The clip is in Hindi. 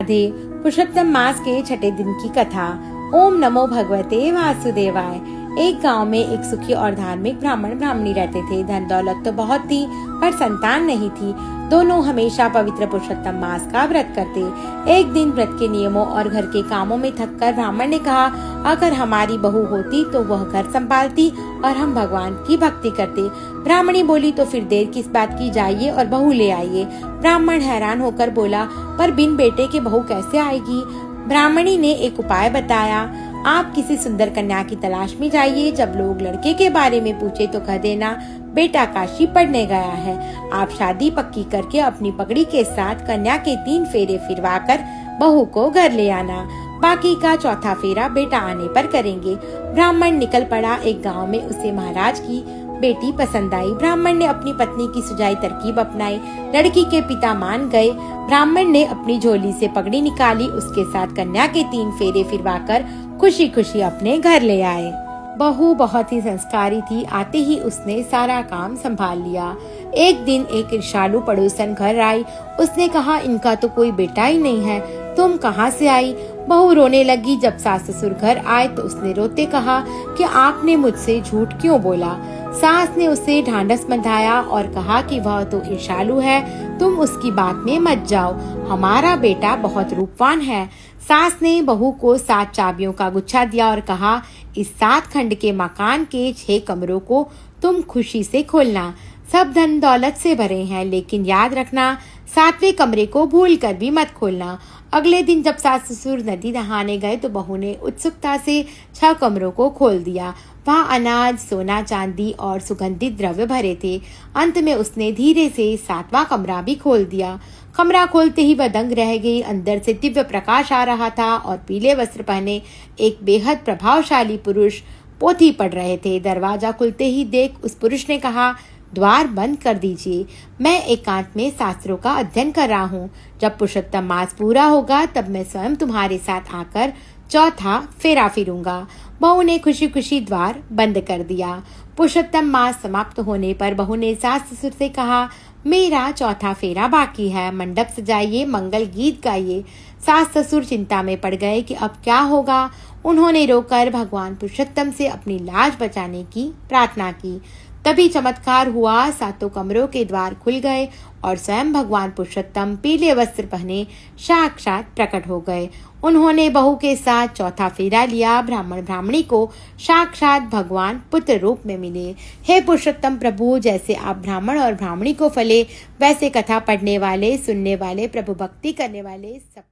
राधे। पुरुषोत्तम मास के छठे दिन की कथा। ओम नमो भगवते वासुदेवाय। एक गांव में एक सुखी और धार्मिक ब्राह्मण ब्राह्मणी रहते थे। धन दौलत तो बहुत थी, पर संतान नहीं थी। दोनों हमेशा पवित्र पुरुषोत्तम मास का व्रत करते। एक दिन व्रत के नियमों और घर के कामों में थककर ब्राह्मण ने कहा, अगर हमारी बहू होती तो वह घर संभालती और हम भगवान की भक्ति करते। ब्राह्मणी बोली, तो फिर देर किस बात की, जाइए और बहू ले आइए। ब्राह्मण हैरान होकर बोला, पर बिन बेटे के बहू कैसे आएगी। ब्राह्मणी ने एक उपाय बताया, आप किसी सुंदर कन्या की तलाश में जाइए। जब लोग लड़के के बारे में पूछे तो कह देना, बेटा काशी पढ़ने गया है। आप शादी पक्की करके अपनी पगड़ी के साथ कन्या के 3 फेरे फिरवाकर बहू को घर ले आना। बाकी का चौथा फेरा बेटा आने पर करेंगे। ब्राह्मण निकल पड़ा। एक गांव में उसे महाराज की बेटी पसंद आई। ब्राह्मण ने अपनी पत्नी की सुझाई तरकीब अपनाई। लड़की के पिता मान गए। ब्राह्मण ने अपनी झोली से पगड़ी निकाली, उसके साथ कन्या के 3 फेरे फिरवाकर खुशी खुशी अपने घर ले आए। बहू बहुत ही संस्कारी थी। आते ही उसने सारा काम संभाल लिया। एक दिन एक ईर्ष्यालु पड़ोसन घर आई। उसने कहा, इनका तो कोई बेटा ही नहीं है, तुम कहाँ से आई। बहू रोने लगी। जब सास ससुर घर आए तो उसने रोते कहा कि आपने मुझसे झूठ क्यों बोला। सास ने उसे ढांढस बंधाया और कहा कि वह तो ईर्ष्यालु है, तुम उसकी बात में मत जाओ, हमारा बेटा बहुत रूपवान है। सास ने बहू को 7 चाबियों का गुच्छा दिया और कहा, इस 7 खंड के मकान के 6 कमरों को तुम खुशी से खोलना। सब धन दौलत से भरे हैं, लेकिन याद रखना 7वें कमरे को भूल कर भी मत खोलना। अगले दिन जब सास ससुर नदी नहाने गए तो बहू ने उत्सुकता से 6 कमरों को खोल दिया। वहाँ अनाज, सोना, चांदी और सुगंधित द्रव्य भरे थे। अंत में उसने धीरे से 7वां कमरा भी खोल दिया। कमरा खोलते ही वह दंग रह गई। अंदर से दिव्य प्रकाश आ रहा था और पीले वस्त्र पहने एक बेहद प्रभावशाली पुरुष पोथी पढ़ रहे थे। दरवाजा खुलते ही देख उस पुरुष ने कहा, द्वार बंद कर दीजिए, मैं एकांत में शास्त्रों का अध्ययन कर रहा हूँ। जब पुरुषोत्तम मास पूरा होगा तब मैं स्वयं तुम्हारे साथ आकर चौथा फेरा फिरूंगा। बहू ने खुशी खुशी द्वार बंद कर दिया। पुरुषोत्तम मास समाप्त होने पर बहू ने सास ससुर से कहा, मेरा चौथा फेरा बाकी है, मंडप सजाइए, मंगल गीत गाइए। सास ससुर चिंता में पड़ गए कि अब क्या होगा। उन्होंने रोकर भगवान पुरुषोत्तम से अपनी लाज बचाने की प्रार्थना की। तभी चमत्कार हुआ। 7 कमरों के द्वार खुल गए और स्वयं भगवान पुरुषोत्तम पीले वस्त्र पहने साक्षात प्रकट हो गए। उन्होंने बहू के साथ चौथा फेरा लिया। ब्राह्मण ब्राह्मणी को साक्षात भगवान पुत्र रूप में मिले। हे पुरुषोत्तम प्रभु, जैसे आप ब्राह्मण और ब्राह्मणी को फले, वैसे कथा पढ़ने वाले, सुनने वाले, प्रभु भक्ति करने वाले सब